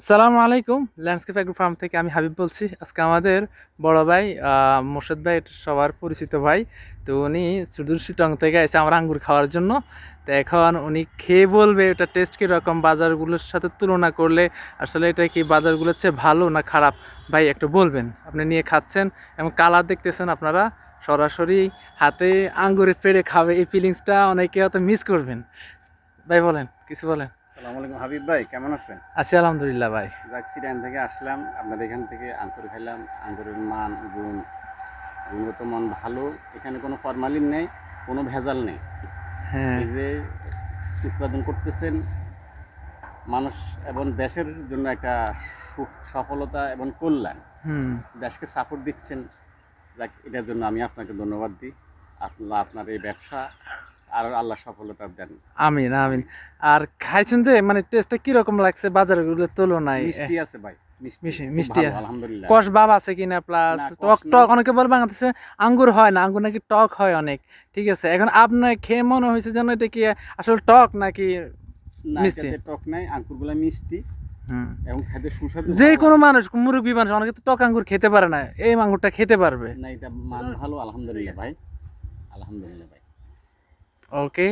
আসসালামু আলাইকুম। Landscape agro farm থেকে আমি হাবিব বলছি। আজকে আমাদের বড় ভাই মোর্শেদ ভাই, এটা সবার পরিচিত ভাই। তো উনি সুদূর চিটাগং থেকে এসে আমার আঙ্গুর খাওয়ার জন্য। তো এখন উনি খেয়ে বলবে এটা টেস্ট কীরকম, বাজারগুলোর সাথে তুলনা করলে আসলে এটা কি বাজারগুলোর চেয়ে ভালো না খারাপ। ভাই একটু বলবেন, আপনি নিয়ে খাচ্ছেন এবং কালার দেখতেছেন, আপনারা সরাসরি হাতে আঙ্গুরে পেড়ে খাবে, এই ফিলিংসটা অনেকে হয়তো মিস করবেন। ভাই বলেন, কিছু বলেন। আসসালামু আলাইকুম হাবিব ভাই, কেমন আছেন? আছি আলহামদুলিল্লাহ ভাই। চিটাগাং থেকে আসলাম, আপনাদের এখান থেকে আঙ্গুর খাইলাম। আঙ্গুরের মান গুণগত মান ভালো। এখানে কোনো ফরমালিন নেই, কোনো ভেজাল নেই। হ্যাঁ। এই যে উৎপাদন করতেছেন মানুষ এবং দেশের জন্য একটা সফলতা এবং কল্যাণ। দেশকে সাপোর্ট দিচ্ছেন, যাক এটার জন্য আমি আপনাকে ধন্যবাদ দিই। আপনার এই ব্যবসা আর আল্লাহ সফলতা দেন। আমিন আমিন। আর খাইছেন যে মানে টেস্টটা কিরকম লাগছে বাজারগুলোর তুলনায়? মিষ্টি আছে ভাই, মিষ্টি ভালো আছে, আলহামদুলিল্লাহ। কষ ভাব আছে কিনা, প্লাস না, টক কষ্ট টক নাই। অনেকে বলে বাংলাদেশে আঙ্গুর হয় না, আঙ্গুর নাকি টক হয় অনেক। ঠিক আছে, এখন আপনার খেয়ে মনে হয়েছে যেন এটা কি আসলে টক নাকি না, মিষ্টি? এটাতে টক নাই, আঙ্গুরগুলা মিষ্টি হুম। এবং খেতে সুস্বাদু, যে ভালো কোনো লাগে। মানুষ, মুরব্বী মানুষ অনেকে তো টক আঙ্গুর খেতে পারে না, এই আঙ্গুরটা খেতে পারবে। না, এটা মান ভালো আলহামদুলিল্লাহ ভাই, আলহামদুলিল্লাহ ভাই। ওকে।